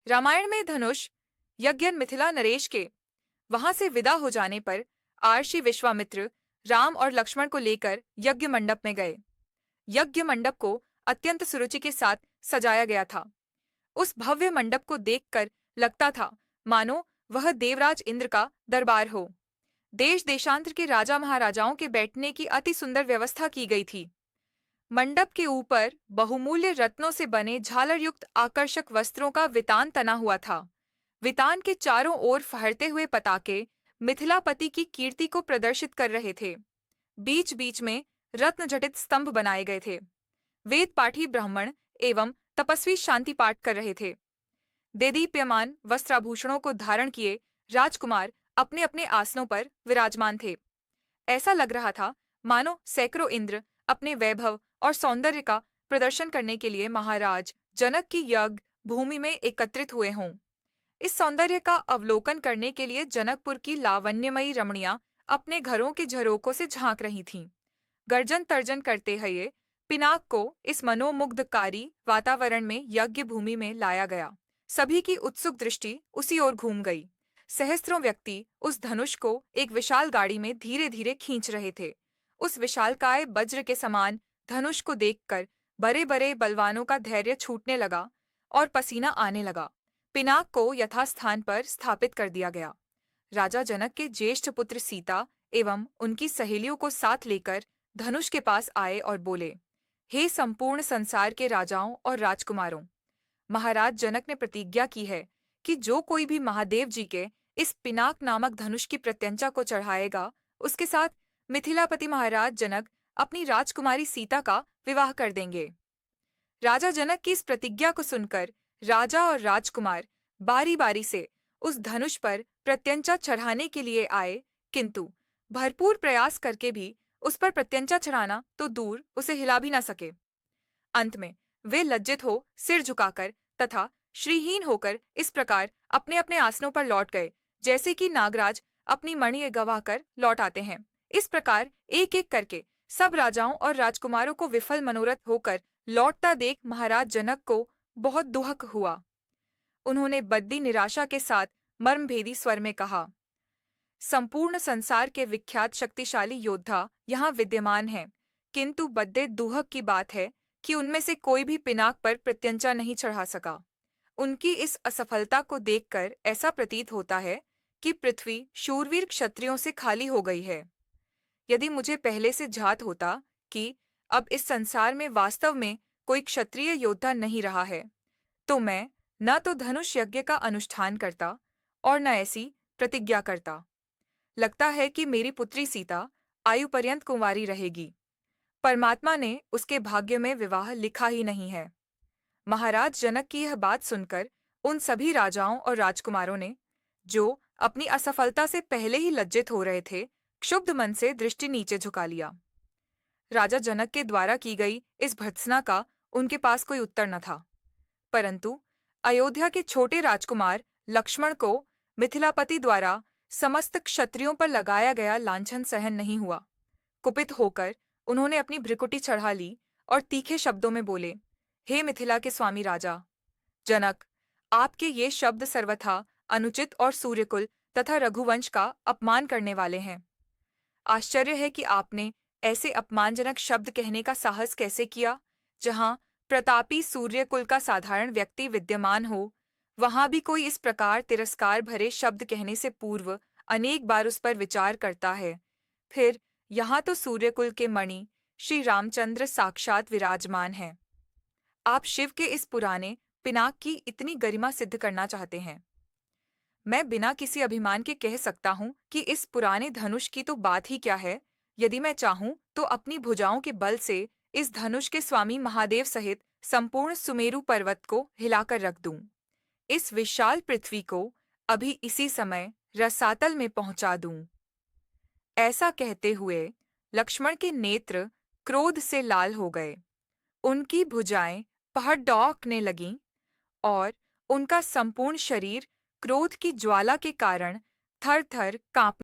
रामायण में धनुष यज्ञ मिथिला नरेश के वहां से विदा हो जाने पर आर्षि विश्वामित्र राम और लक्ष्मण को लेकर यज्ञ मंडप में गए। यज्ञ मंडप को अत्यंत सुरुचि के साथ सजाया गया था। उस भव्य मंडप को देखकर लगता था मानो वह देवराज इंद्र का दरबार हो। देश देशांतर के राजा महाराजाओं के बैठने की अति सुंदर व्यवस्था की गई थी। मंडप के ऊपर बहुमूल्य रत्नों से बने झालरयुक्त आकर्षक वस्त्रों का वितान तना हुआ था। वितान के चारों ओर फहरते हुए पताके मिथिलापति की कीर्ति को प्रदर्शित कर रहे थे। बीच बीच में रत्न जटित स्तंभ बनाए गए थे। वेद पाठी ब्राह्मण एवं तपस्वी शांति पाठ कर रहे थे। देदीप्यमान वस्त्राभूषणों को धारण किए राजकुमार अपने अपने आसनों पर विराजमान थे। ऐसा लग रहा था मानो सैकड़ों इंद्र अपने वैभव और सौंदर्य का प्रदर्शन करने के लिए महाराज जनक की यज्ञ भूमि में एकत्रित हुए हों। इस सौंदर्य का अवलोकन करने के लिए जनकपुर की लावण्यमयी रमणियां अपने घरों के झरोकों से झांक रही थीं। गर्जन तर्जन करते हुए पिनाक को इस मनोमुग्धकारी वातावरण में यज्ञ भूमि में लाया गया। सभी की उत्सुक दृष्टि उसी ओर घूम गई। सहस्त्रों व्यक्ति उस धनुष को एक विशाल गाड़ी में धीरे धीरे खींच रहे थे। उस विशालकाय वज्र के समान धनुष को देखकर बड़े बड़े बलवानों का धैर्य छूटने लगा और पसीना आने लगा। पिनाक को यथास्थान पर स्थापित कर दिया गया। राजा जनक के ज्येष्ठ पुत्र सीता एवं उनकी सहेलियों को साथ लेकर धनुष के पास आए और बोले, हे संपूर्ण संसार के राजाओं और राजकुमारों, महाराज जनक ने प्रतिज्ञा की है कि जो कोई भी महादेव जी के इस पिनाक नामक धनुष की प्रत्यंचा को चढ़ाएगा, उसके साथ मिथिलापति महाराज जनक अपनी राजकुमारी सीता का विवाह कर देंगे। राजा जनक की इस प्रतिज्ञा को सुनकर राजा और राजकुमार बारी बारी से उस धनुष पर प्रत्यंचा चढ़ाने के लिए आए, किंतु भरपूर प्रयास करके भी उस पर प्रत्यंचा चढ़ाना तो दूर उसे हिला भी न सके। अंत में वे लज्जित हो सिर झुकाकर तथा श्रीहीन होकर इस प्रकार अपने अपने आसनों पर लौट गए, जैसे कि नागराज अपनी मणि गंवाकर लौट आते हैं। इस प्रकार एक एक करके सब राजाओं और राजकुमारों को विफल मनोरथ होकर लौटता देख महाराज जनक को बहुत दुहक हुआ। उन्होंने बद्दी निराशा के साथ मर्मभेदी स्वर में कहा, संपूर्ण संसार के विख्यात शक्तिशाली योद्धा यहाँ विद्यमान हैं, किंतु बद्दे दुहक की बात है कि उनमें से कोई भी पिनाक पर प्रत्यंचा नहीं चढ़ा सका। उनकी इस असफलता को देखकर ऐसा प्रतीत होता है कि पृथ्वी शूरवीर क्षत्रियों से खाली हो गई है। यदि मुझे पहले से जात होता कि अब इस संसार में वास्तव में कोई क्षत्रिय योद्धा नहीं रहा है, तो मैं न तो धनुष यज्ञ का अनुष्ठान करता और न ऐसी प्रतिज्ञा करता। लगता है कि मेरी पुत्री सीता आयु पर्यंत कुंवारी रहेगी। परमात्मा ने उसके भाग्य में विवाह लिखा ही नहीं है। महाराज जनक की यह बात सुनकर उन सभी राजाओं और राजकुमारों ने, जो अपनी असफलता से पहले ही लज्जित हो रहे थे, क्षुब्ध मन से दृष्टि नीचे झुका लिया। राजा जनक के द्वारा की गई इस भर्त्सना का उनके पास कोई उत्तर न था, परंतु अयोध्या के छोटे राजकुमार लक्ष्मण को मिथिलापति द्वारा समस्त क्षत्रियों पर लगाया गया लांछन सहन नहीं हुआ। कुपित होकर उन्होंने अपनी भ्रिकुटी चढ़ा ली और तीखे शब्दों में बोले, हे मिथिला के स्वामी राजा जनक, आपके ये शब्द सर्वथा अनुचित और सूर्यकुल तथा रघुवंश का अपमान करने वाले हैं। आश्चर्य है कि आपने ऐसे अपमानजनक शब्द कहने का साहस कैसे किया। जहां प्रतापी सूर्यकुल का साधारण व्यक्ति विद्यमान हो, वहां भी कोई इस प्रकार तिरस्कार भरे शब्द कहने से पूर्व अनेक बार उस पर विचार करता है। फिर यहाँ तो सूर्यकुल के मणि श्री रामचंद्र साक्षात विराजमान हैं। आप शिव के इस पुराने पिनाक की इतनी गरिमा सिद्ध करना चाहते हैं। मैं बिना किसी अभिमान के कह सकता हूँ कि इस पुराने धनुष की तो बात ही क्या है। यदि मैं चाहूँ तो अपनी भुजाओं के बल से इस धनुष के स्वामी महादेव सहित संपूर्ण सुमेरु पर्वत को हिलाकर रख दूं। इस विशाल पृथ्वी को अभी इसी समय रसातल में पहुंचा दूं। ऐसा कहते हुए लक्ष्मण के नेत्र क्रोध से लाल हो गए। उनकी भुजाएं पहाड़ दौड़ने लगीं और उनका संपूर्ण शरीर क्रोध की ज्वाला के कारण थर थर कांप